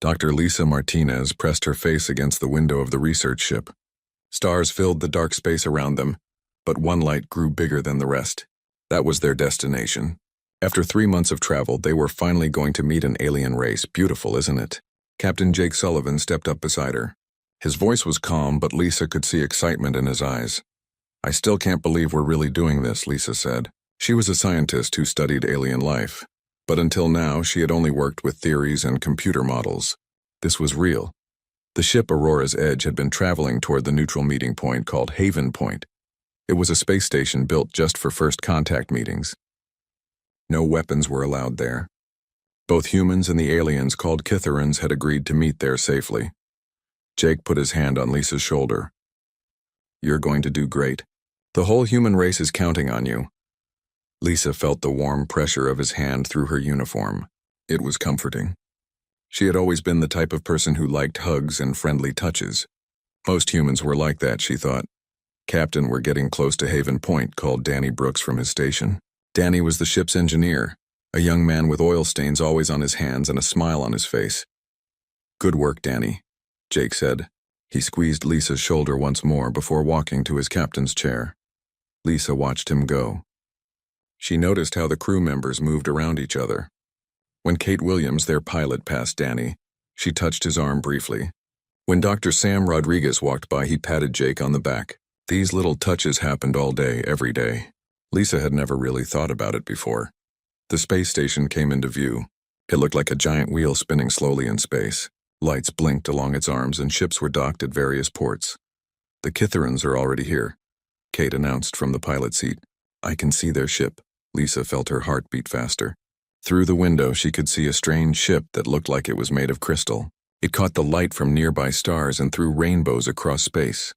Dr. Lisa Martinez pressed her face against the window of the research ship. Stars filled the dark space around them, but one light grew bigger than the rest. That was their destination. After 3 months of travel, they were finally going to meet an alien race. Beautiful, isn't it? Captain Jake Sullivan stepped up beside her. His voice was calm, but Lisa could see excitement in his eyes. "I still can't believe we're really doing this," Lisa said. She was a scientist who studied alien life, but until now she had only worked with theories and computer models. This was real. The ship Aurora's Edge had been traveling toward the neutral meeting point called Haven Point. It was a space station built just for first contact meetings. No weapons were allowed there. Both humans and the aliens called Kitharans had agreed to meet there safely. Jake put his hand on Lisa's shoulder. "You're going to do great. The whole human race is counting on you." Lisa felt the warm pressure of his hand through her uniform. It was comforting. She had always been the type of person who liked hugs and friendly touches. Most humans were like that, she thought. "Captain, we're getting close to Haven Point," called Danny Brooks from his station. Danny was the ship's engineer, a young man with oil stains always on his hands and a smile on his face. "Good work, Danny," Jake said. He squeezed Lisa's shoulder once more before walking to his captain's chair. Lisa watched him go. She noticed how the crew members moved around each other. When Kate Williams, their pilot, passed Danny, she touched his arm briefly. When Dr. Sam Rodriguez walked by, he patted Jake on the back. These little touches happened all day, every day. Lisa had never really thought about it before. The space station came into view. It looked like a giant wheel spinning slowly in space. Lights blinked along its arms and ships were docked at various ports. "The Kitharans are already here," Kate announced from the pilot seat. "I can see their ship." Lisa felt her heart beat faster. Through the window, she could see a strange ship that looked like it was made of crystal. It caught the light from nearby stars and threw rainbows across space.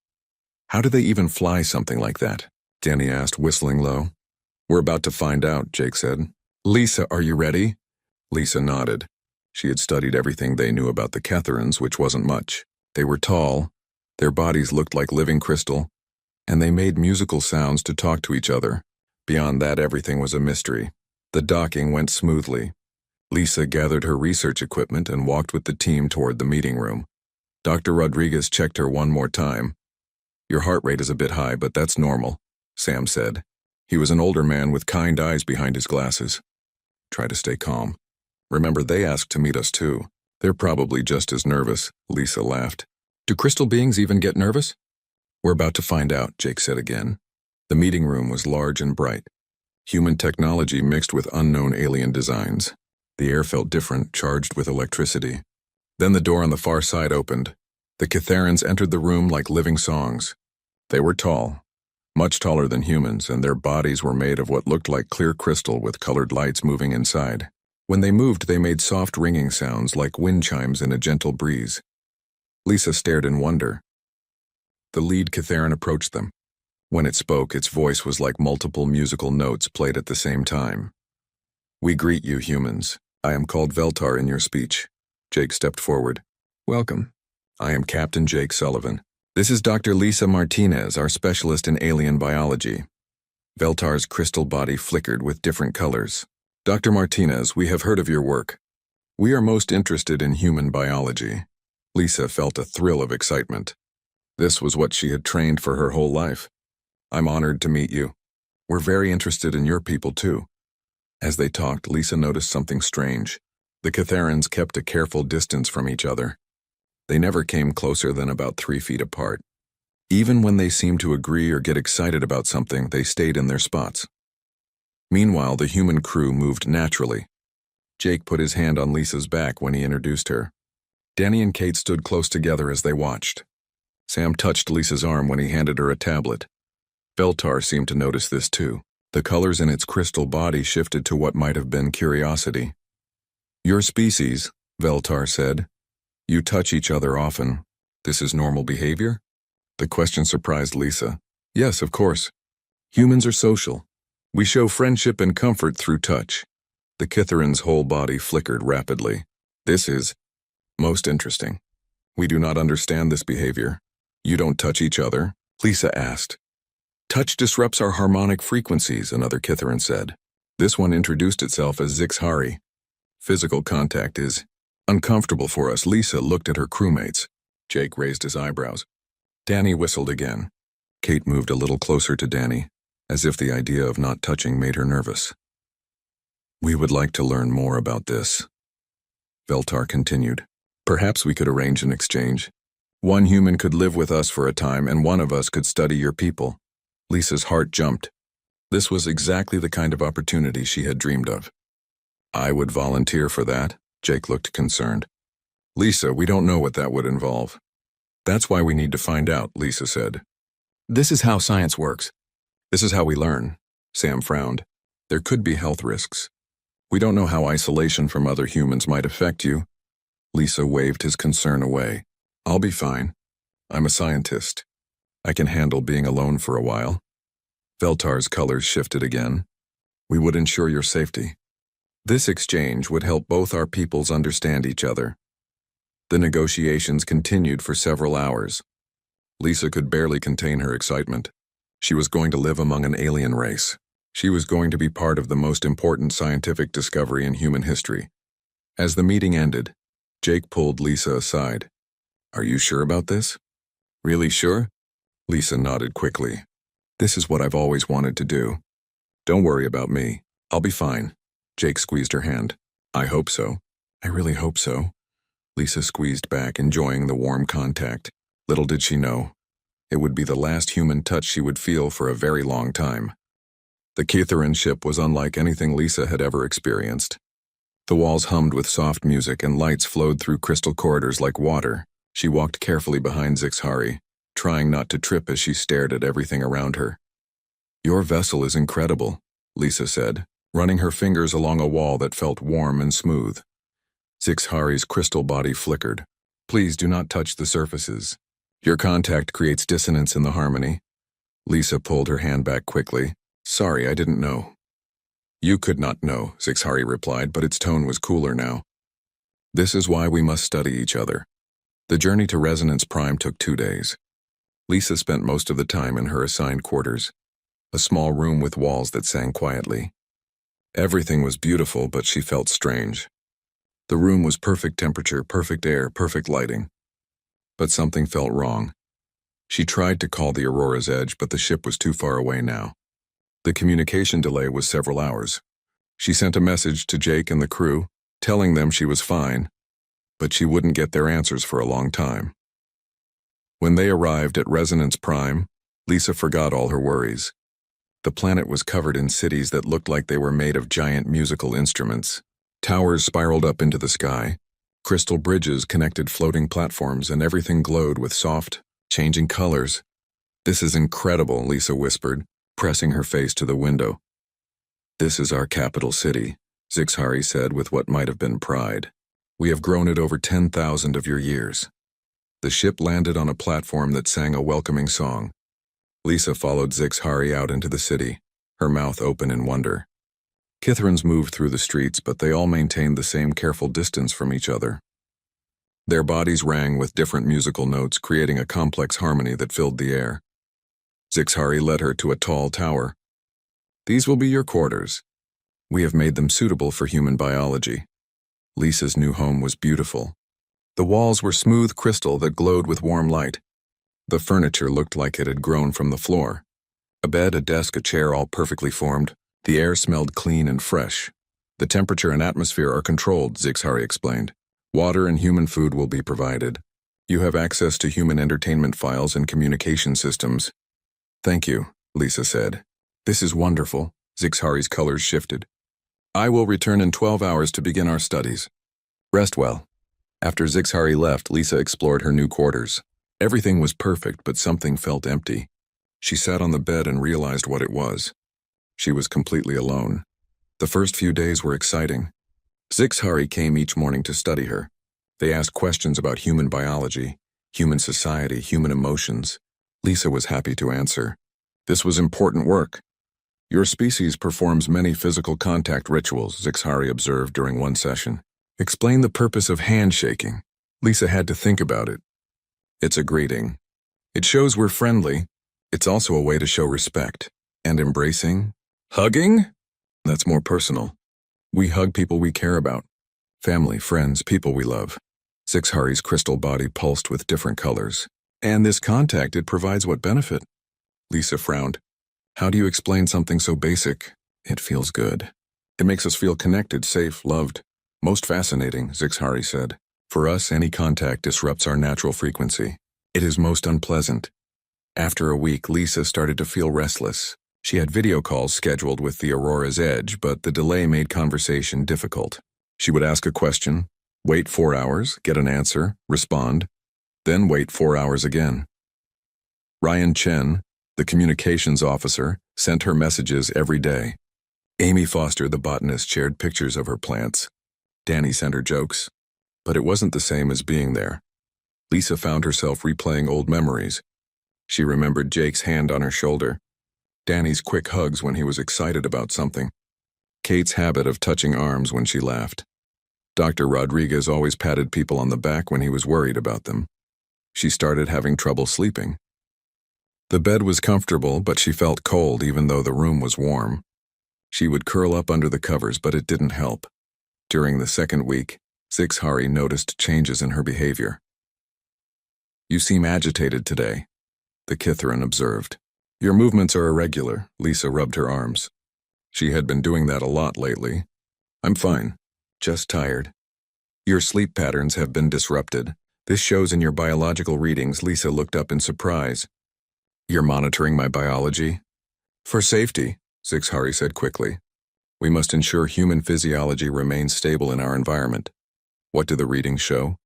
"How do they even fly something like that?" Danny asked, whistling low. "We're about to find out," Jake said. "Lisa, are you ready?" Lisa nodded. She had studied everything they knew about the Kitharans, which wasn't much. They were tall, their bodies looked like living crystal, and they made musical sounds to talk to each other. Beyond that, everything was a mystery. The docking went smoothly. Lisa gathered her research equipment and walked with the team toward the meeting room. Dr. Rodriguez checked her one more time. "Your heart rate is a bit high, but that's normal," Sam said. He was an older man with kind eyes behind his glasses. "Try to stay calm. Remember, they asked to meet us too. They're probably just as nervous," Lisa laughed. "Do crystal beings even get nervous?" "We're about to find out," Jake said again. The meeting room was large and bright. Human technology mixed with unknown alien designs. The air felt different, charged with electricity. Then the door on the far side opened. The Kitharans entered the room like living songs. They were tall, much taller than humans, and their bodies were made of what looked like clear crystal with colored lights moving inside. When they moved, they made soft ringing sounds like wind chimes in a gentle breeze. Lisa stared in wonder. The lead Kitharan approached them. When it spoke, its voice was like multiple musical notes played at the same time. "We greet you, humans. I am called Veltar in your speech." Jake stepped forward. "Welcome. I am Captain Jake Sullivan. This is Dr. Lisa Martinez, our specialist in alien biology." Veltar's crystal body flickered with different colors. "Dr. Martinez, we have heard of your work. We are most interested in human biology." Lisa felt a thrill of excitement. This was what she had trained for her whole life. "I'm honored to meet you. We're very interested in your people, too." As they talked, Lisa noticed something strange. The Kitharans kept a careful distance from each other. They never came closer than about 3 feet apart. Even when they seemed to agree or get excited about something, they stayed in their spots. Meanwhile, the human crew moved naturally. Jake put his hand on Lisa's back when he introduced her. Danny and Kate stood close together as they watched. Sam touched Lisa's arm when he handed her a tablet. Veltar seemed to notice this too. The colors in its crystal body shifted to what might have been curiosity. "Your species," Veltar said. "You touch each other often. This is normal behavior?" The question surprised Lisa. "Yes, of course. Humans are social. We show friendship and comfort through touch." The Kitharan's whole body flickered rapidly. "This is most interesting. We do not understand this behavior." "You don't touch each other?" Lisa asked. "Touch disrupts our harmonic frequencies," another Kitharan said. This one introduced itself as Zixhari. "Physical contact is Uncomfortable for us, Lisa looked at her crewmates. Jake raised his eyebrows. Danny whistled again. Kate moved a little closer to Danny, as if the idea of not touching made her nervous. We would like to learn more about this. Veltar continued. Perhaps we could arrange an exchange. One human could live with us for a time, and one of us could study your people. Lisa's heart jumped. This was exactly the kind of opportunity she had dreamed of. I would volunteer for that. Jake looked concerned. Lisa, we don't know what that would involve. That's why we need to find out, Lisa said. This is how science works. This is how we learn. Sam frowned. There could be health risks. We don't know how isolation from other humans might affect you. Lisa waved his concern away. I'll be fine. I'm a scientist. I can handle being alone for a while. Veltar's colors shifted again. We would ensure your safety. This exchange would help both our peoples understand each other. The negotiations continued for several hours. Lisa could barely contain her excitement. She was going to live among an alien race. She was going to be part of the most important scientific discovery in human history. As the meeting ended, Jake pulled Lisa aside. Are you sure about this? Really sure? Lisa nodded quickly. This is what I've always wanted to do. Don't worry about me. I'll be fine. Jake squeezed her hand. I hope so. I really hope so. Lisa squeezed back, enjoying the warm contact. Little did she know, it would be the last human touch she would feel for a very long time. The Catharin ship was unlike anything Lisa had ever experienced. The walls hummed with soft music and lights flowed through crystal corridors like water. She walked carefully behind Zixhari, trying not to trip as she stared at everything around her. Your vessel is incredible, Lisa said, running her fingers along a wall that felt warm and smooth. Zixhari's crystal body flickered. Please do not touch the surfaces. Your contact creates dissonance in the harmony. Lisa pulled her hand back quickly. Sorry, I didn't know. You could not know, Zixhari replied, but its tone was cooler now. This is why we must study each other. The journey to Resonance Prime took 2 days. Lisa spent most of the time in her assigned quarters, a small room with walls that sang quietly. Everything was beautiful, but she felt strange. The room was perfect temperature, perfect air, perfect lighting. But something felt wrong. She tried to call the Aurora's Edge, but the ship was too far away now. The communication delay was several hours. She sent a message to Jake and the crew, telling them she was fine, but she wouldn't get their answers for a long time. When they arrived at Resonance Prime, Lisa forgot all her worries. The planet was covered in cities that looked like they were made of giant musical instruments. Towers spiraled up into the sky. Crystal bridges connected floating platforms, and everything glowed with soft, changing colors. This is incredible, Lisa whispered, pressing her face to the window. This is our capital city, Zixhari said with what might have been pride. We have grown it over 10,000 of your years. The ship landed on a platform that sang a welcoming song. Lisa followed Zixhari out into the city, her mouth open in wonder. Kithrans moved through the streets, but they all maintained the same careful distance from each other. Their bodies rang with different musical notes, creating a complex harmony that filled the air. Zixhari led her to a tall tower. These will be your quarters. We have made them suitable for human biology. Lisa's new home was beautiful. The walls were smooth crystal that glowed with warm light. The furniture looked like it had grown from the floor. A bed, a desk, a chair, all perfectly formed. The air smelled clean and fresh. The temperature and atmosphere are controlled, Zixhari explained. Water and human food will be provided. You have access to human entertainment files and communication systems. Thank you, Lisa said. This is wonderful. Zixhari's colors shifted. I will return in 12 hours to begin our studies. Rest well. After Zixhari left, Lisa explored her new quarters. Everything was perfect, but something felt empty. She sat on the bed and realized what it was. She was completely alone. The first few days were exciting. Zixhari came each morning to study her. They asked questions about human biology, human society, human emotions. Lisa was happy to answer. This was important work. Your species performs many physical contact rituals, Zixhari observed during one session. Explain the purpose of handshaking. Lisa had to think about it. It's a greeting. It shows we're friendly. It's also a way to show respect. And embracing? Hugging? That's more personal. We hug people we care about. Family, friends, people we love. Zixhari's crystal body pulsed with different colors. And this contact, it provides what benefit? Lisa frowned. How do you explain something so basic? It feels good. It makes us feel connected, safe, loved. Most fascinating, Zixhari said. For us, any contact disrupts our natural frequency. It is most unpleasant. After a week, Lisa started to feel restless. She had video calls scheduled with the Aurora's Edge, but the delay made conversation difficult. She would ask a question, wait 4 hours, get an answer, respond, then wait 4 hours again. Ryan Chen, the communications officer, sent her messages every day. Amy Foster, the botanist, shared pictures of her plants. Danny sent her jokes. But it wasn't the same as being there. Lisa found herself replaying old memories. She remembered Jake's hand on her shoulder, Danny's quick hugs when he was excited about something, Kate's habit of touching arms when she laughed. Dr. Rodriguez always patted people on the back when he was worried about them. She started having trouble sleeping. The bed was comfortable, but she felt cold even though the room was warm. She would curl up under the covers, but it didn't help. During the second week, Zixhari noticed changes in her behavior. You seem agitated today, the Kithrin observed. Your movements are irregular, Lisa rubbed her arms. She had been doing that a lot lately. I'm fine, just tired. Your sleep patterns have been disrupted. This shows in your biological readings. Lisa looked up in surprise. You're monitoring my biology? For safety, Zixhari said quickly. We must ensure human physiology remains stable in our environment. What do the readings show?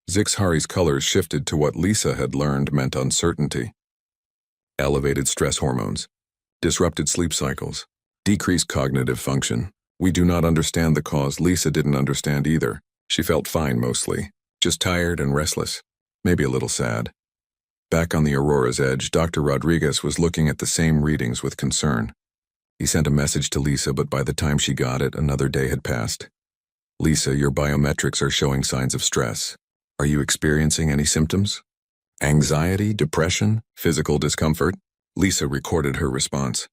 Zixhari's colors shifted to what Lisa had learned meant uncertainty. Elevated stress hormones, disrupted sleep cycles, decreased cognitive function. We do not understand the cause. Lisa didn't understand either. She felt fine mostly, just tired and restless, maybe a little sad. Back on the Aurora's Edge, Dr. Rodriguez was looking at the same readings with concern. He sent a message to Lisa, but by the time she got it, another day had passed. Lisa, your biometrics are showing signs of stress. Are you experiencing any symptoms? Anxiety, depression, physical discomfort? Lisa recorded her response.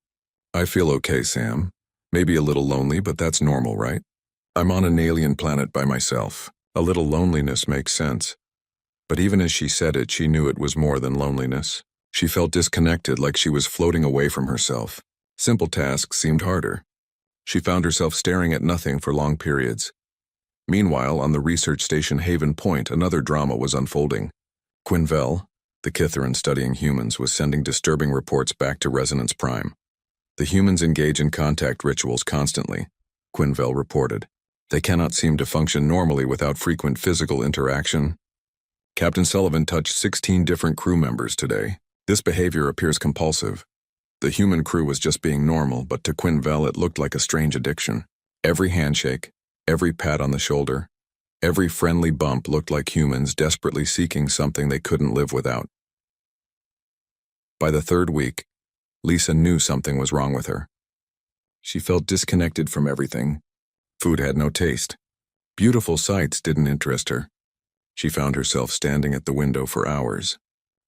I feel okay, Sam. Maybe a little lonely, but that's normal, right? I'm on an alien planet by myself. A little loneliness makes sense. But even as she said it, she knew it was more than loneliness. She felt disconnected, like she was floating away from herself. Simple tasks seemed harder. She found herself staring at nothing for long periods. Meanwhile, on the research station Haven Point, another drama was unfolding. Quinvell, the Kithrin studying humans, was sending disturbing reports back to Resonance Prime. The humans engage in contact rituals constantly, Quinvell reported. They cannot seem to function normally without frequent physical interaction. Captain Sullivan touched 16 different crew members today. This behavior appears compulsive. The human crew was just being normal, but to Quinvell it looked like a strange addiction. Every handshake, every pat on the shoulder, every friendly bump looked like humans desperately seeking something they couldn't live without. By the third week, Lisa knew something was wrong with her. She felt disconnected from everything. Food had no taste. Beautiful sights didn't interest her. She found herself standing at the window for hours,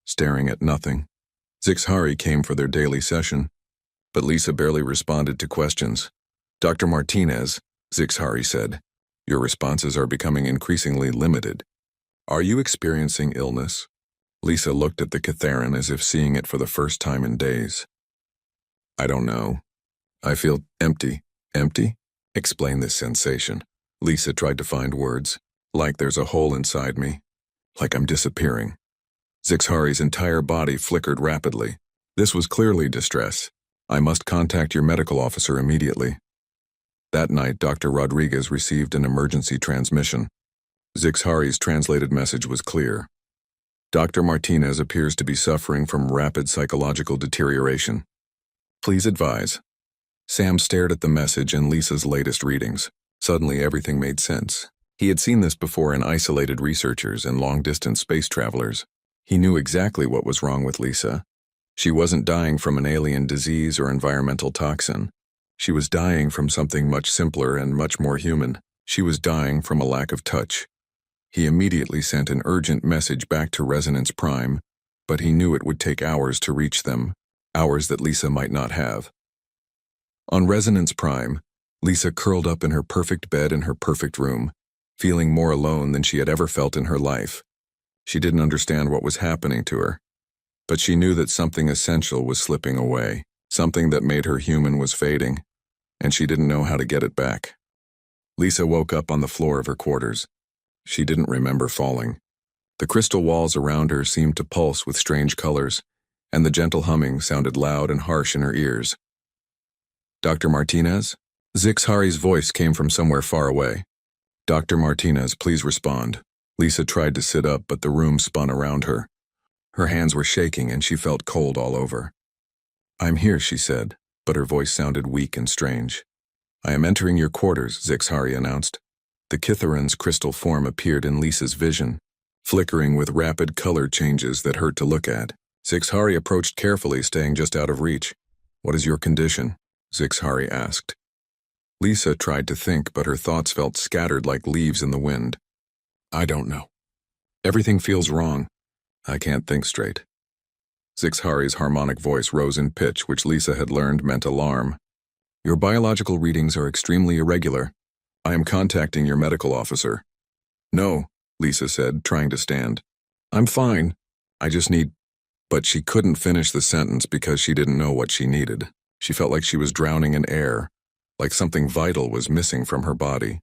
staring at nothing. Zixhari came for their daily session, but Lisa barely responded to questions. Dr. Martinez, Zixhari said, your responses are becoming increasingly limited. Are you experiencing illness? Lisa looked at the Kithrin as if seeing it for the first time in days. I don't know. I feel empty. Empty? Explain this sensation. Lisa tried to find words. Like there's a hole inside me. Like I'm disappearing. Zixhari's entire body flickered rapidly. This was clearly distress. I must contact your medical officer immediately. That night, Dr. Rodriguez received an emergency transmission. Zixhari's translated message was clear. Dr. Martinez appears to be suffering from rapid psychological deterioration. Please advise. Sam stared at the message and Lisa's latest readings. Suddenly, everything made sense. He had seen this before in isolated researchers and long-distance space travelers. He knew exactly what was wrong with Lisa. She wasn't dying from an alien disease or environmental toxin. She was dying from something much simpler and much more human. She was dying from a lack of touch. He immediately sent an urgent message back to Resonance Prime, but he knew it would take hours to reach them, hours that Lisa might not have. On Resonance Prime, Lisa curled up in her perfect bed in her perfect room. feeling more alone than she had ever felt in her life. She didn't understand what was happening to her, but she knew that something essential was slipping away, something that made her human was fading, and she didn't know how to get it back. Lisa woke up on the floor of her quarters. She didn't remember falling. The crystal walls around her seemed to pulse with strange colors, and the gentle humming sounded loud and harsh in her ears. "Dr. Martinez?" Zixhari's voice came from somewhere far away. "Dr. Martinez, please respond." Lisa tried to sit up, but the room spun around her. Her hands were shaking and she felt cold all over. "I'm here," she said, but her voice sounded weak and strange. "I am entering your quarters," Zixhari announced. The Kitharan's crystal form appeared in Lisa's vision, flickering with rapid color changes that hurt to look at. Zixhari approached carefully, staying just out of reach. "What is your condition?" Zixhari asked. Lisa tried to think, but her thoughts felt scattered like leaves in the wind. "I don't know. Everything feels wrong. I can't think straight." Zixhari's harmonic voice rose in pitch, which Lisa had learned meant alarm. "Your biological readings are extremely irregular. I am contacting your medical officer." "No," Lisa said, trying to stand. "I'm fine. I just need—" But she couldn't finish the sentence because she didn't know what she needed. She felt like she was drowning in air, like something vital was missing from her body.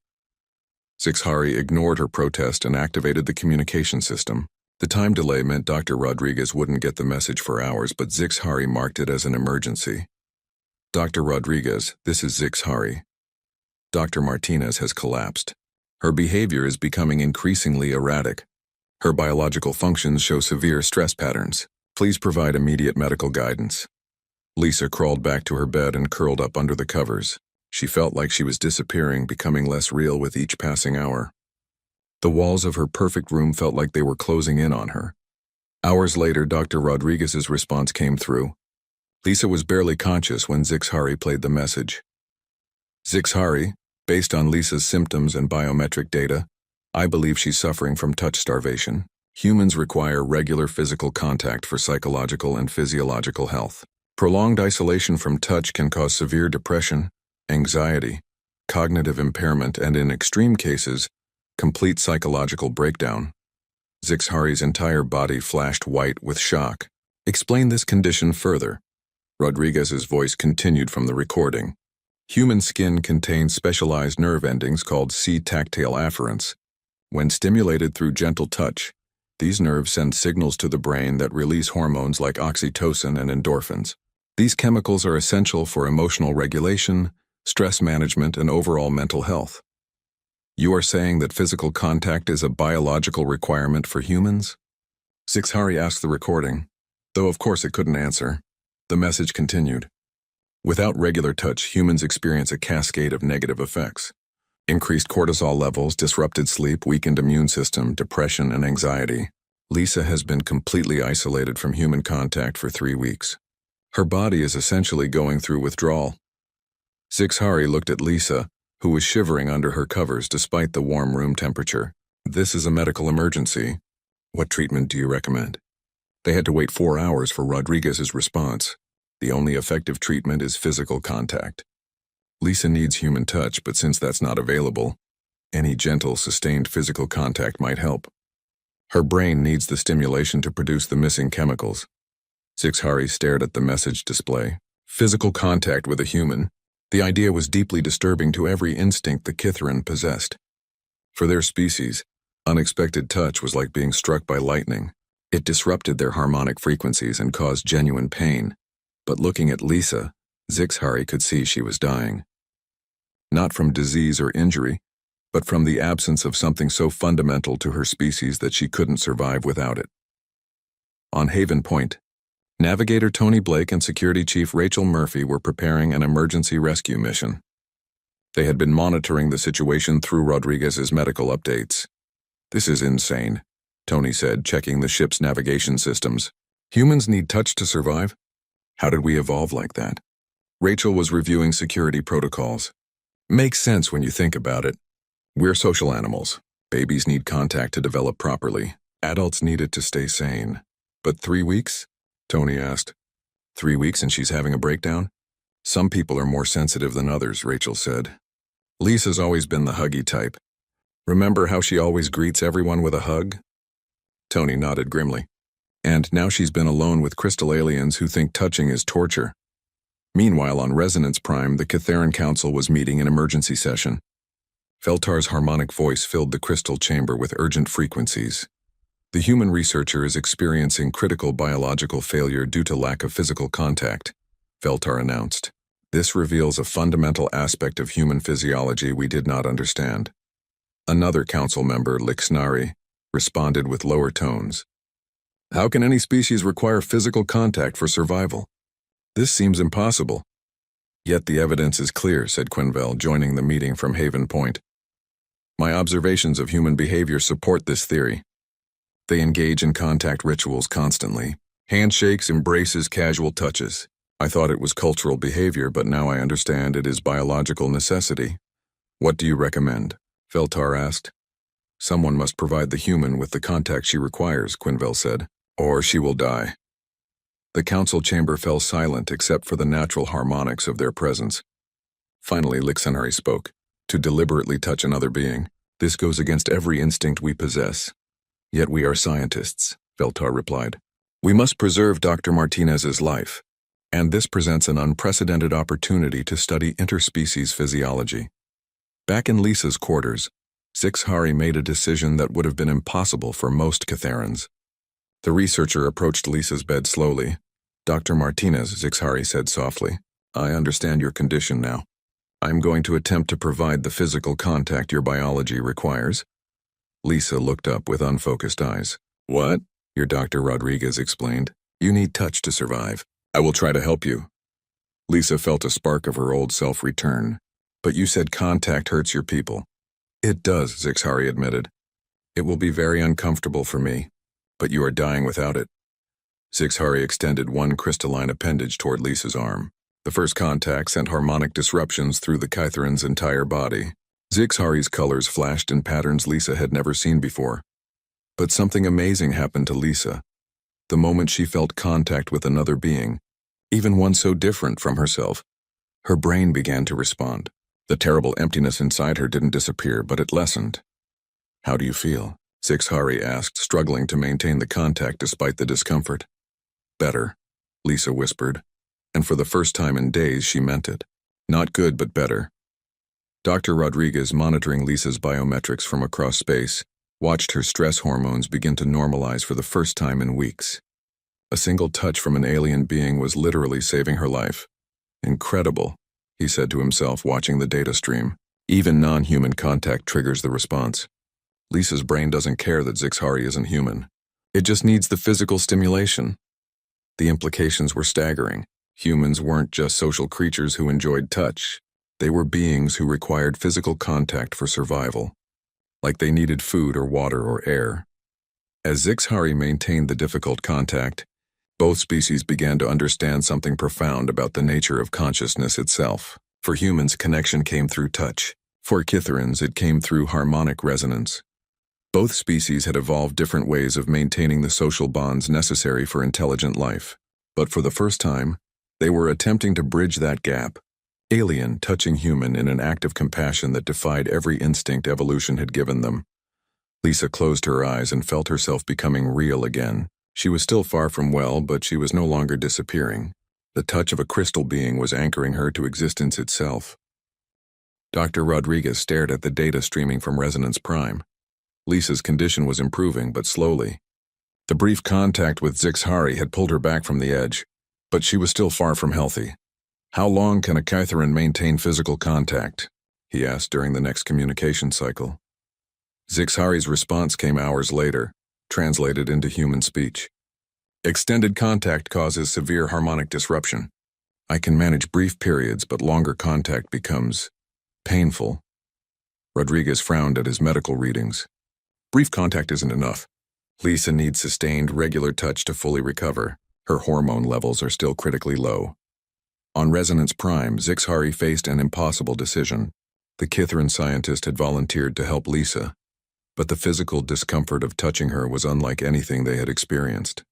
Zixhari ignored her protest and activated the communication system. The time delay meant Dr. Rodriguez wouldn't get the message for hours, but Zixhari marked it as an emergency. "Dr. Rodriguez, this is Zixhari. Dr. Martinez has collapsed. Her behavior is becoming increasingly erratic. Her biological functions show severe stress patterns. Please provide immediate medical guidance." Lisa crawled back to her bed and curled up under the covers. She felt like she was disappearing, becoming less real with each passing hour. The walls of her perfect room felt like they were closing in on her. Hours later, Dr. Rodriguez's response came through. Lisa was barely conscious when Zixhari played the message. "Zixhari, based on Lisa's symptoms and biometric data, I believe she's suffering from touch starvation. Humans require regular physical contact for psychological and physiological health. Prolonged isolation from touch can cause severe depression, anxiety, cognitive impairment, and in extreme cases, complete psychological breakdown." Zixhari's entire body flashed white with shock. "Explain this condition further." Rodriguez's voice continued from the recording. "Human skin contains specialized nerve endings called C-tactile afferents. When stimulated through gentle touch, these nerves send signals to the brain that release hormones like oxytocin and endorphins. These chemicals are essential for emotional regulation, stress management, and overall mental health. You are saying that physical contact is a biological requirement for humans?" Zixhari asked the recording, though of course it couldn't answer. The message continued. "Without regular touch, humans experience a cascade of negative effects. Increased cortisol levels, disrupted sleep, weakened immune system, depression, and anxiety. Lisa has been completely isolated from human contact for 3 weeks. Her body is essentially going through withdrawal." Zixhari looked at Lisa, who was shivering under her covers despite the warm room temperature. "This is a medical emergency. What treatment do you recommend?" They had to wait 4 hours for Rodriguez's response. The only effective treatment is physical contact. Lisa needs human touch, but since that's not available, any gentle, sustained physical contact might help. Her brain needs the stimulation to produce the missing chemicals. Zixhari stared at the message display. Physical contact with a human. The idea was deeply disturbing to every instinct the Kitharan possessed. For their species, unexpected touch was like being struck by lightning. It disrupted their harmonic frequencies and caused genuine pain. But looking at Lisa, Zixhari could see she was dying. Not from disease or injury, but from the absence of something so fundamental to her species that she couldn't survive without it. On Haven Point, Navigator Tony Blake and Security Chief Rachel Murphy were preparing an emergency rescue mission. They had been monitoring the situation through Rodriguez's medical updates. "This is insane," Tony said, checking the ship's navigation systems. "Humans need touch to survive? How did we evolve like that?" Rachel was reviewing security protocols. "Makes sense when you think about it. We're social animals. Babies need contact to develop properly. Adults need it to stay sane. But 3 weeks?" Tony asked. 3 weeks and she's having a breakdown? "Some people are more sensitive than others," Rachel said. "Lisa's always been the huggy type. Remember how she always greets everyone with a hug? Tony nodded grimly. And now she's been alone with crystal aliens who think touching is torture. Meanwhile, on Resonance Prime, the Catheran Council was meeting in emergency session. Feltar's harmonic voice filled the crystal chamber with urgent frequencies. The human researcher is experiencing critical biological failure due to lack of physical contact, Feltar announced. This reveals a fundamental aspect of human physiology we did not understand. Another council member, Lixnari, responded with lower tones. How can any species require physical contact for survival? This seems impossible. Yet the evidence is clear, said Quenville, joining the meeting from Haven Point. My observations of human behavior support this theory. They engage in contact rituals constantly. Handshakes, embraces, casual touches. I thought it was cultural behavior, but now I understand it is biological necessity. What do you recommend? Feltar asked. Someone must provide the human with the contact she requires, Quenville said, or she will die. The council chamber fell silent except for the natural harmonics of their presence. Finally, Lixnari spoke. To deliberately touch another being, this goes against every instinct we possess. Yet we are scientists, Feltar replied. We must preserve Dr. Martinez's life, and this presents an unprecedented opportunity to study interspecies physiology. Back in Lisa's quarters, Zixhari made a decision that would have been impossible for most Catharans. The researcher approached Lisa's bed slowly. Dr. Martinez, Zixhari said softly, I understand your condition now. I'm going to attempt to provide the physical contact your biology requires. Lisa looked up with unfocused eyes. What? Your Dr. Rodriguez explained. You need touch to survive. I will try to help you. Lisa felt a spark of her old self return. But you said contact hurts your people. It does, Zixhari admitted. It will be very uncomfortable for me, but you are dying without it. Zixhari extended one crystalline appendage toward Lisa's arm. The first contact sent harmonic disruptions through the Kytheran's entire body. Zixhari's colors flashed in patterns Lisa had never seen before. But something amazing happened to Lisa. The moment she felt contact with another being, even one so different from herself, her brain began to respond. The terrible emptiness inside her didn't disappear, but it lessened. How do you feel? Zixhari asked, struggling to maintain the contact despite the discomfort. Better, Lisa whispered, and for the first time in days she meant it. Not good, but better. Dr. Rodriguez, monitoring Lisa's biometrics from across space, watched her stress hormones begin to normalize for the first time in weeks. A single touch from an alien being was literally saving her life. Incredible, he said to himself, watching the data stream. Even non-human contact triggers the response. Lisa's brain doesn't care that Zixhari isn't human. It just needs the physical stimulation. The implications were staggering. Humans weren't just social creatures who enjoyed touch. They were beings who required physical contact for survival, like they needed food or water or air. As Zixhari maintained the difficult contact, both species began to understand something profound about the nature of consciousness itself. For humans, connection came through touch. For Kitherans, it came through harmonic resonance. Both species had evolved different ways of maintaining the social bonds necessary for intelligent life. But for the first time, they were attempting to bridge that gap. Alien touching human in an act of compassion that defied every instinct evolution had given them. Lisa closed her eyes and felt herself becoming real again. She was still far from well, but she was no longer disappearing. The touch of a crystal being was anchoring her to existence itself. Dr. Rodriguez stared at the data streaming from Resonance Prime. Lisa's condition was improving, but slowly. The brief contact with Zixhari had pulled her back from the edge, but she was still far from healthy. How long can a Kytheran maintain physical contact? He asked during the next communication cycle. Zixhari's response came hours later, translated into human speech. Extended contact causes severe harmonic disruption. I can manage brief periods, but longer contact becomes painful. Rodriguez frowned at his medical readings. Brief contact isn't enough. Lisa needs sustained, regular touch to fully recover. Her hormone levels are still critically low. On Resonance Prime, Zixhari faced an impossible decision. The Kytheran scientist had volunteered to help Lisa, but the physical discomfort of touching her was unlike anything they had experienced.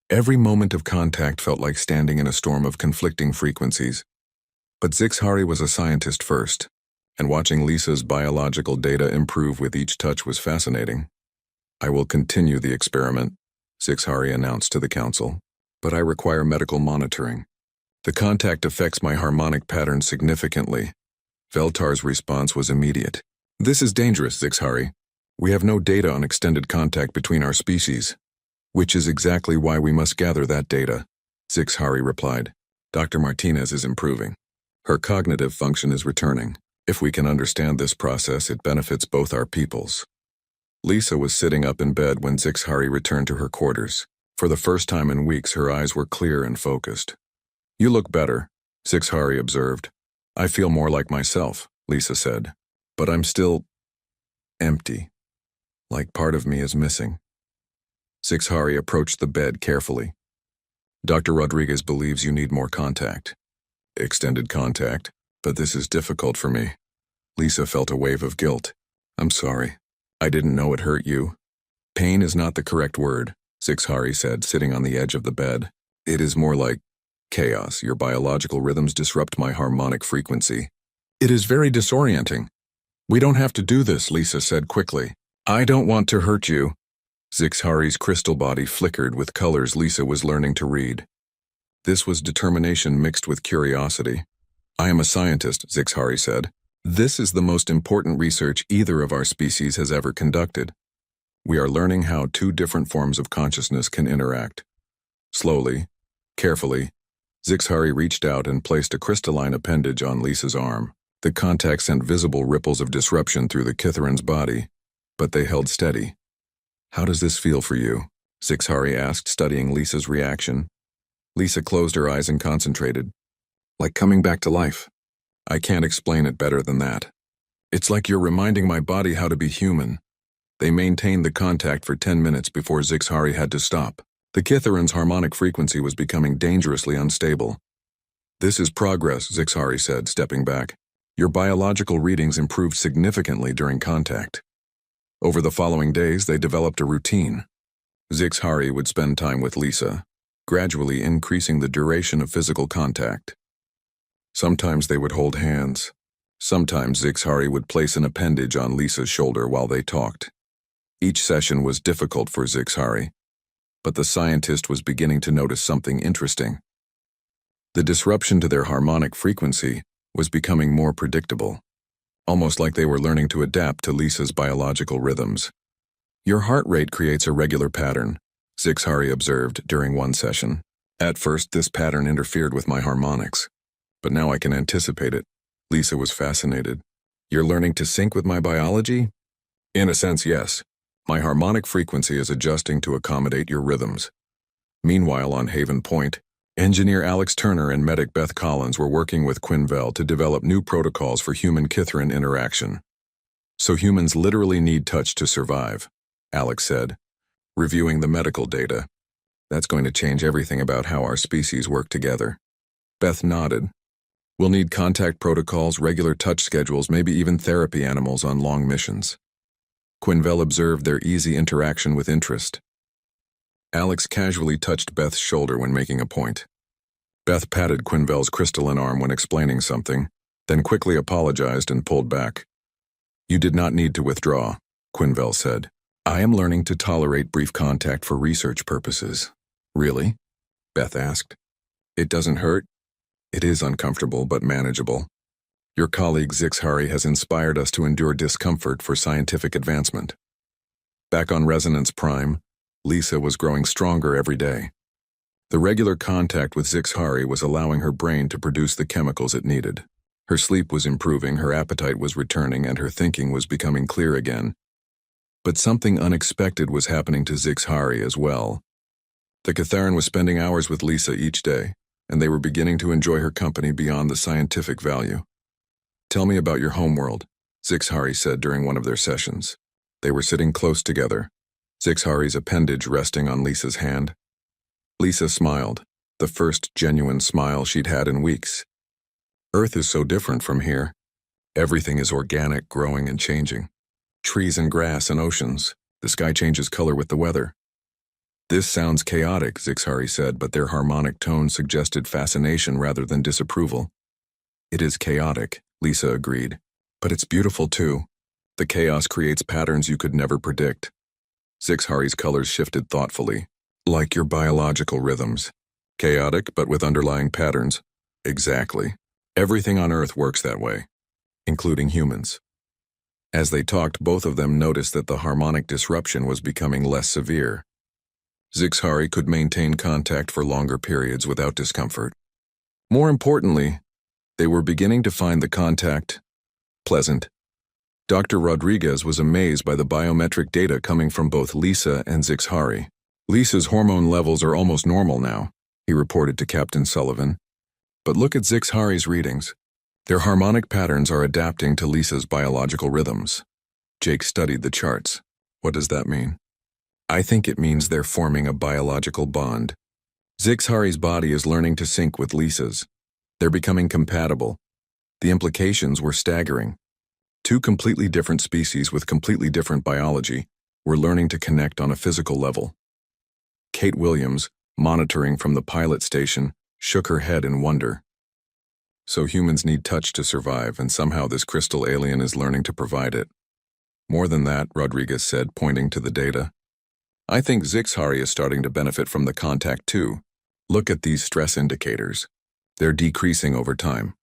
Every moment of contact felt like standing in a storm of conflicting frequencies. But Zixhari was a scientist first, and watching Lisa's biological data improve with each touch was fascinating. I will continue the experiment, Zixhari announced to the council, but I require medical monitoring. The contact affects my harmonic pattern significantly. Veltar's response was immediate. This is dangerous, Zixhari. We have no data on extended contact between our species. Which is exactly why we must gather that data, Zixhari replied. Dr. Martinez is improving. Her cognitive function is returning. If we can understand this process, it benefits both our peoples. Lisa was sitting up in bed when Zixhari returned to her quarters. For the first time in weeks, her eyes were clear and focused. You look better, Zixhari observed. I feel more like myself, Lisa said. But I'm still empty. Like part of me is missing. Zixhari approached the bed carefully. Dr. Rodriguez believes you need more contact. Extended contact, but this is difficult for me. Lisa felt a wave of guilt. I'm sorry. I didn't know it hurt you. Pain is not the correct word, Zixhari said, sitting on the edge of the bed. It is more like chaos. Your biological rhythms disrupt my harmonic frequency. It is very disorienting. We don't have to do this, Lisa said quickly. I don't want to hurt you. Zixhari's crystal body flickered with colors Lisa was learning to read. This was determination mixed with curiosity. I am a scientist, Zixhari said. This is the most important research either of our species has ever conducted. We are learning how two different forms of consciousness can interact. Slowly, carefully, Zixhari reached out and placed a crystalline appendage on Lisa's arm. The contact sent visible ripples of disruption through the Kitharan's body, but they held steady. How does this feel for you? Zixhari asked, studying Lisa's reaction. Lisa closed her eyes and concentrated. Like coming back to life. I can't explain it better than that. It's like you're reminding my body how to be human. They maintained the contact for 10 minutes before Zixhari had to stop. The Kitharan's harmonic frequency was becoming dangerously unstable. This is progress, Zixhari said, stepping back. Your biological readings improved significantly during contact. Over the following days, they developed a routine. Zixhari would spend time with Lisa, gradually increasing the duration of physical contact. Sometimes they would hold hands. Sometimes Zixhari would place an appendage on Lisa's shoulder while they talked. Each session was difficult for Zixhari, but the scientist was beginning to notice something interesting. The disruption to their harmonic frequency was becoming more predictable, almost like they were learning to adapt to Lisa's biological rhythms. Your heart rate creates a regular pattern, Zixhari observed during one session. At first, this pattern interfered with my harmonics, but now I can anticipate it. Lisa was fascinated. You're learning to sync with my biology? In a sense, yes. My harmonic frequency is adjusting to accommodate your rhythms. Meanwhile, on Haven Point, engineer Alex Turner and medic Beth Collins were working with Quinvell to develop new protocols for human-Kitharan interaction. So humans literally need touch to survive, Alex said, reviewing the medical data. That's going to change everything about how our species work together. Beth nodded. We'll need contact protocols, regular touch schedules, maybe even therapy animals on long missions. Quinvell observed their easy interaction with interest. Alex casually touched Beth's shoulder when making a point. Beth patted Quinvell's crystalline arm when explaining something, then quickly apologized and pulled back. You did not need to withdraw, Quinvell said. I am learning to tolerate brief contact for research purposes. Really? Beth asked. It doesn't hurt? It is uncomfortable but manageable. Your colleague Zixhari has inspired us to endure discomfort for scientific advancement. Back on Resonance Prime, Lisa was growing stronger every day. The regular contact with Zixhari was allowing her brain to produce the chemicals it needed. Her sleep was improving, her appetite was returning, and her thinking was becoming clear again. But something unexpected was happening to Zixhari as well. The Kitharan was spending hours with Lisa each day, and they were beginning to enjoy her company beyond the scientific value. Tell me about your homeworld, Zixhari said during one of their sessions. They were sitting close together, Zixhari's appendage resting on Lisa's hand. Lisa smiled, the first genuine smile she'd had in weeks. Earth is so different from here. Everything is organic, growing and changing. Trees and grass and oceans. The sky changes color with the weather. This sounds chaotic, Zixhari said, but their harmonic tone suggested fascination rather than disapproval. It is chaotic, Lisa agreed. But it's beautiful too. The chaos creates patterns you could never predict. Zixhari's colors shifted thoughtfully, like your biological rhythms. Chaotic, but with underlying patterns. Exactly. Everything on Earth works that way, including humans. As they talked, both of them noticed that the harmonic disruption was becoming less severe. Zixhari could maintain contact for longer periods without discomfort. More importantly, they were beginning to find the contact pleasant. Dr. Rodriguez was amazed by the biometric data coming from both Lisa and Zixhari. Lisa's hormone levels are almost normal now, he reported to Captain Sullivan. But look at Zixhari's readings. Their harmonic patterns are adapting to Lisa's biological rhythms. Jake studied the charts. What does that mean? I think it means they're forming a biological bond. Zixhari's body is learning to sync with Lisa's. They're becoming compatible. The implications were staggering. Two completely different species with completely different biology were learning to connect on a physical level. Kate Williams, monitoring from the pilot station, shook her head in wonder. So humans need touch to survive, and somehow this crystal alien is learning to provide it. More than that, Rodriguez said, pointing to the data. I think Zixhari is starting to benefit from the contact too. Look at these stress indicators. They're decreasing over time.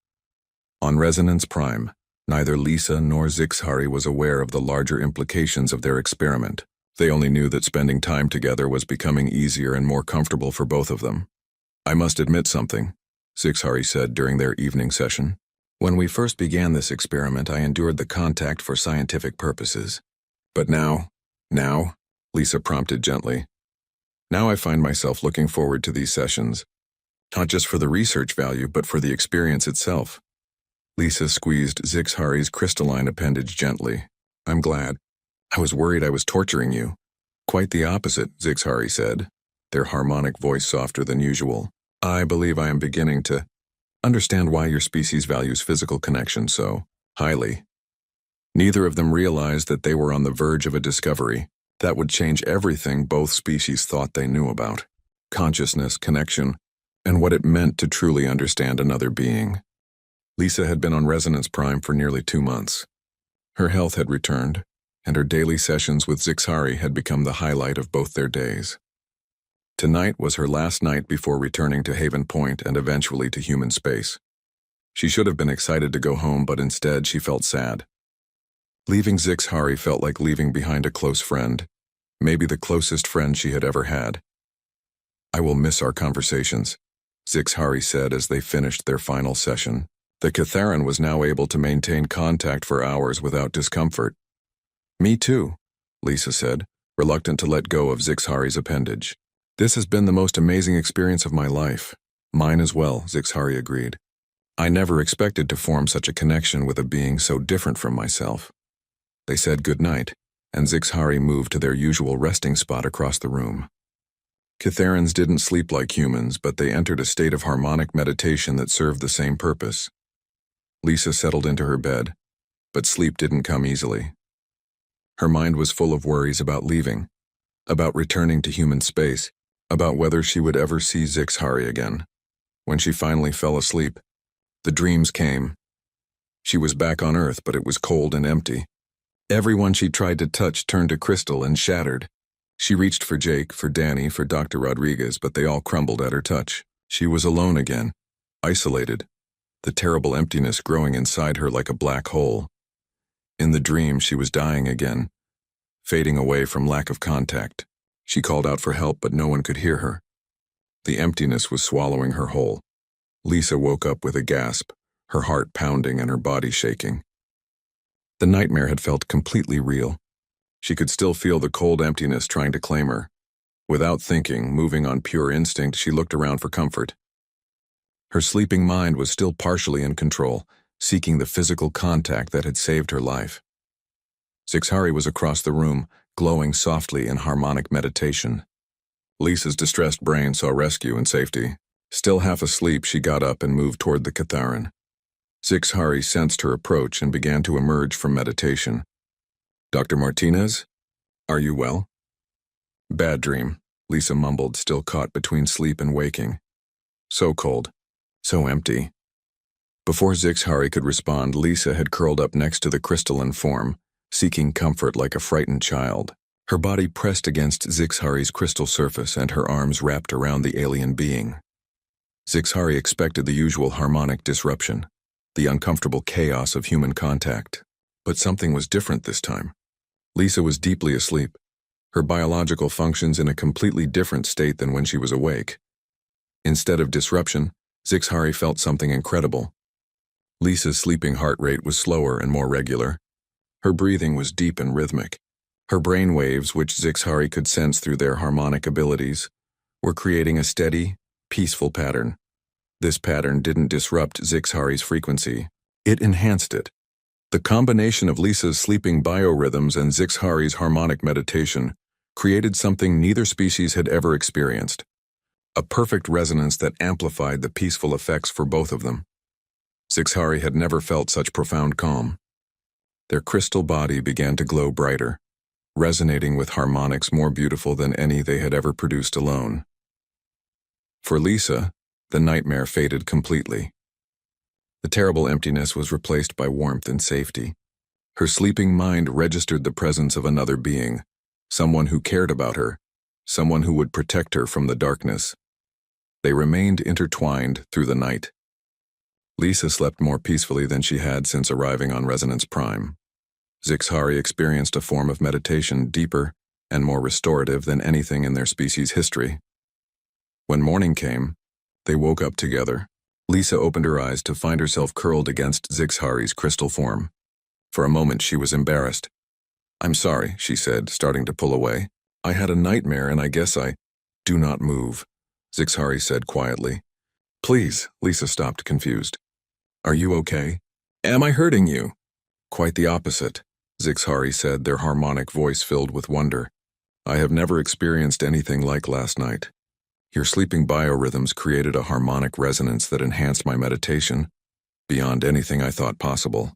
On Resonance Prime, neither Lisa nor Zixhari was aware of the larger implications of their experiment. They only knew that spending time together was becoming easier and more comfortable for both of them. I must admit something, Zixhari said during their evening session. When we first began this experiment, I endured the contact for scientific purposes. But now, Lisa prompted gently. Now I find myself looking forward to these sessions, not just for the research value, but for the experience itself. Lisa squeezed Zixhari's crystalline appendage gently. I'm glad. I was worried I was torturing you. Quite the opposite, Zixhari said, their harmonic voice softer than usual. I believe I am beginning to understand why your species values physical connection so highly. Neither of them realized that they were on the verge of a discovery that would change everything both species thought they knew about consciousness, connection, and what it meant to truly understand another being. Lisa had been on Resonance Prime for nearly 2 months. Her health had returned, and her daily sessions with Zixhari had become the highlight of both their days. Tonight was her last night before returning to Haven Point and eventually to human space. She should have been excited to go home, but instead she felt sad. Leaving Zixhari felt like leaving behind a close friend, maybe the closest friend she had ever had. I will miss our conversations, Zixhari said as they finished their final session. The Catharan was now able to maintain contact for hours without discomfort. Me too, Lisa said, reluctant to let go of Zixhari's appendage. This has been the most amazing experience of my life. Mine as well, Zixhari agreed. I never expected to form such a connection with a being so different from myself. They said goodnight, and Zixhari moved to their usual resting spot across the room. Catharans didn't sleep like humans, but they entered a state of harmonic meditation that served the same purpose. Lisa settled into her bed, but sleep didn't come easily. Her mind was full of worries about leaving, about returning to human space, about whether she would ever see Zixhari again. When she finally fell asleep, the dreams came. She was back on Earth, but it was cold and empty. Everyone she tried to touch turned to crystal and shattered. She reached for Jake, for Danny, for Dr. Rodriguez, but they all crumbled at her touch. She was alone again, isolated, the terrible emptiness growing inside her like a black hole. In the dream, she was dying again, fading away from lack of contact. She called out for help, but no one could hear her. The emptiness was swallowing her whole. Lisa woke up with a gasp, her heart pounding and her body shaking. The nightmare had felt completely real. She could still feel the cold emptiness trying to claim her. Without thinking, moving on pure instinct, she looked around for comfort. Her sleeping mind was still partially in control, seeking the physical contact that had saved her life. Zixhari was across the room, glowing softly in harmonic meditation. Lisa's distressed brain saw rescue and safety. Still half asleep, she got up and moved toward the Catharan. Zixhari sensed her approach and began to emerge from meditation. Dr. Martinez, are you well? Bad dream, Lisa mumbled, still caught between sleep and waking. So cold, so empty. Before Zixhari could respond, Lisa had curled up next to the crystalline form, seeking comfort like a frightened child. Her body pressed against Zixhari's crystal surface and her arms wrapped around the alien being. Zixhari expected the usual harmonic disruption, the uncomfortable chaos of human contact. But something was different this time. Lisa was deeply asleep, her biological functions in a completely different state than when she was awake. Instead of disruption, Zixhari felt something incredible. Lisa's sleeping heart rate was slower and more regular. Her breathing was deep and rhythmic. Her brain waves, which Zixhari could sense through their harmonic abilities, were creating a steady, peaceful pattern. This pattern didn't disrupt Zixhari's frequency. It enhanced it. The combination of Lisa's sleeping biorhythms and Zixhari's harmonic meditation created something neither species had ever experienced. A perfect resonance that amplified the peaceful effects for both of them. Zixhari had never felt such profound calm. Their crystal body began to glow brighter, resonating with harmonics more beautiful than any they had ever produced alone. For Lisa, the nightmare faded completely. The terrible emptiness was replaced by warmth and safety. Her sleeping mind registered the presence of another being, someone who cared about her, someone who would protect her from the darkness. They remained intertwined through the night. Lisa slept more peacefully than she had since arriving on Resonance Prime. Zixhari experienced a form of meditation deeper and more restorative than anything in their species' history. When morning came, they woke up together. Lisa opened her eyes to find herself curled against Zixhari's crystal form. For a moment she was embarrassed. "I'm sorry," she said, starting to pull away. "I had a nightmare and I guess I—" "Do not move," Zixhari said quietly. "Please," Lisa stopped, confused. "Are you okay? Am I hurting you?" "Quite the opposite," Zixhari said, their harmonic voice filled with wonder. "I have never experienced anything like last night. Your sleeping biorhythms created a harmonic resonance that enhanced my meditation, beyond anything I thought possible."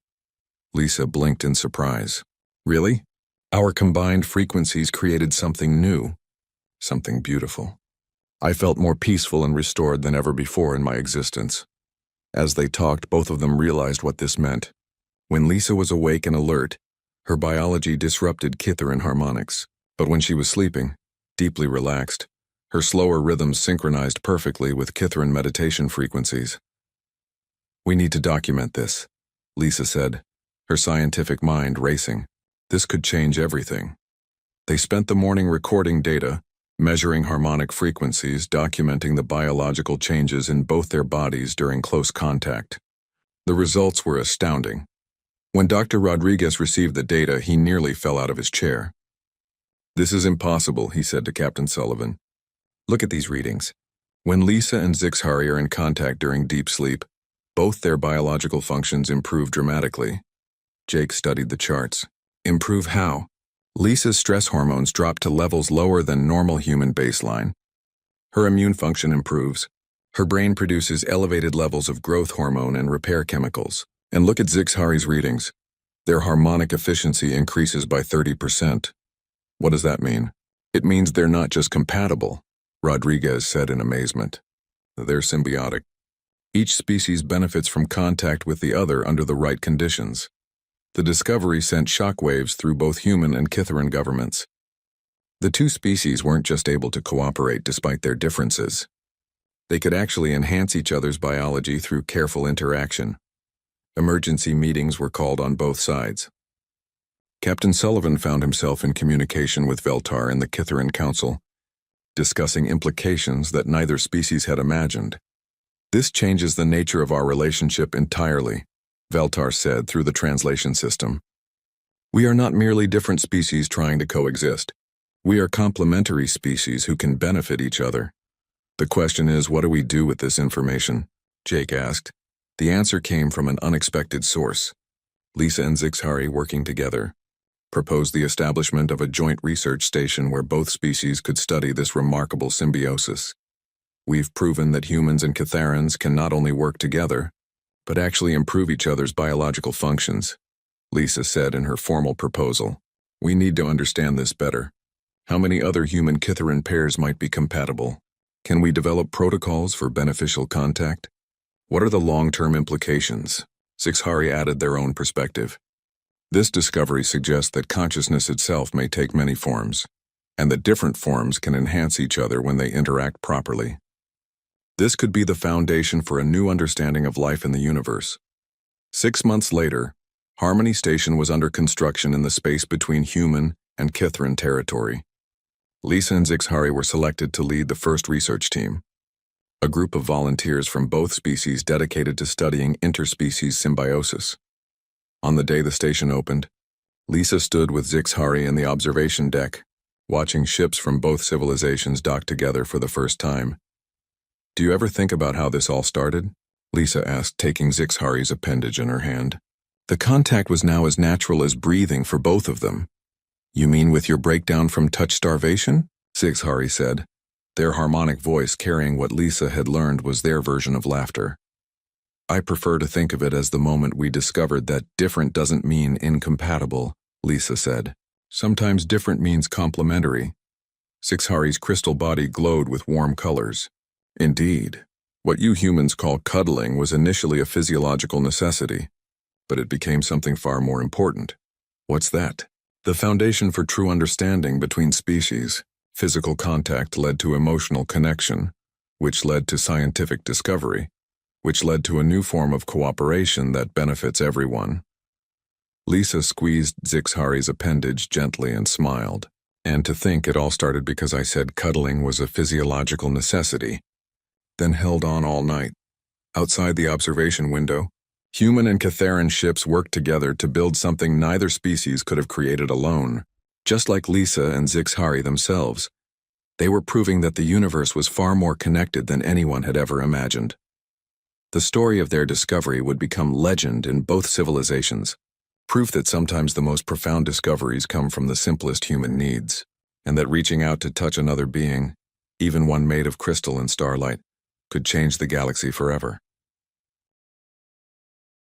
Lisa blinked in surprise. "Really? Our combined frequencies created something new, something beautiful. I felt more peaceful and restored than ever before in my existence." As they talked, both of them realized what this meant. When Lisa was awake and alert, her biology disrupted Kitharin harmonics. But when she was sleeping, deeply relaxed, her slower rhythms synchronized perfectly with Kitharin meditation frequencies. "We need to document this," Lisa said, her scientific mind racing. This could change everything. They spent the morning recording data, measuring harmonic frequencies, documenting the biological changes in both their bodies during close contact. The results were astounding. When Dr. Rodriguez received the data, he nearly fell out of his chair. "This is impossible," he said to Captain Sullivan. "Look at these readings. When Lisa and Zixhari are in contact during deep sleep, both their biological functions improve dramatically." Jake studied the charts. "Improve how?" "Lisa's stress hormones drop to levels lower than normal human baseline. Her immune function improves. Her brain produces elevated levels of growth hormone and repair chemicals. And look at Zixhari's readings. Their harmonic efficiency increases by 30%. What does that mean?" "It means they're not just compatible," Rodriguez said in amazement. "They're symbiotic. Each species benefits from contact with the other under the right conditions." The discovery sent shockwaves through both human and Kitharin governments. The two species weren't just able to cooperate despite their differences. They could actually enhance each other's biology through careful interaction. Emergency meetings were called on both sides. Captain Sullivan found himself in communication with Veltar and the Kitharin Council, discussing implications that neither species had imagined. "This changes the nature of our relationship entirely," Veltar said through the translation system. "We are not merely different species trying to coexist. We are complementary species who can benefit each other. The question is, what do we do with this information?" Jake asked. The answer came from an unexpected source. Lisa and Zixhari, working together, proposed the establishment of a joint research station where both species could study this remarkable symbiosis. "We've proven that humans and Kitharans can not only work together, but actually improve each other's biological functions," Lisa said in her formal proposal. "We need to understand this better. How many other human Kitharin pairs might be compatible? Can we develop protocols for beneficial contact? What are the long-term implications? Zixhari added their own perspective. This discovery suggests that consciousness itself may take many forms, and that different forms can enhance each other when they interact properly. This could be the foundation for a new understanding of life in the universe. 6 months later, Harmony Station was under construction in the space between human and Kithran territory. Lisa and Zixhari were selected to lead the first research team, a group of volunteers from both species dedicated to studying interspecies symbiosis. On the day the station opened, Lisa stood with Zixhari in the observation deck, watching ships from both civilizations dock together for the first time. "Do you ever think about how this all started?" Lisa asked, taking Zixhari's appendage in her hand. The contact was now as natural as breathing for both of them. "You mean with your breakdown from touch starvation?" Zixhari said. Their harmonic voice carrying what Lisa had learned was their version of laughter. "I prefer to think of it as the moment we discovered that different doesn't mean incompatible," Lisa said. "Sometimes different means complementary." Zixhari's crystal body glowed with warm colors. "Indeed, what you humans call cuddling was initially a physiological necessity, but it became something far more important." "What's that?" "The foundation for true understanding between species. Physical contact led to emotional connection, which led to scientific discovery, which led to a new form of cooperation that benefits everyone." Lisa squeezed Zixhari's appendage gently and smiled. "And to think it all started because I said cuddling was a physiological necessity, then held on all night." Outside the observation window, human and Catharan ships worked together to build something neither species could have created alone. Just like Lisa and Zixhari themselves, they were proving that the universe was far more connected than anyone had ever imagined. The story of their discovery would become legend in both civilizations, proof that sometimes the most profound discoveries come from the simplest human needs, and that reaching out to touch another being, even one made of crystal and starlight, could change the galaxy forever.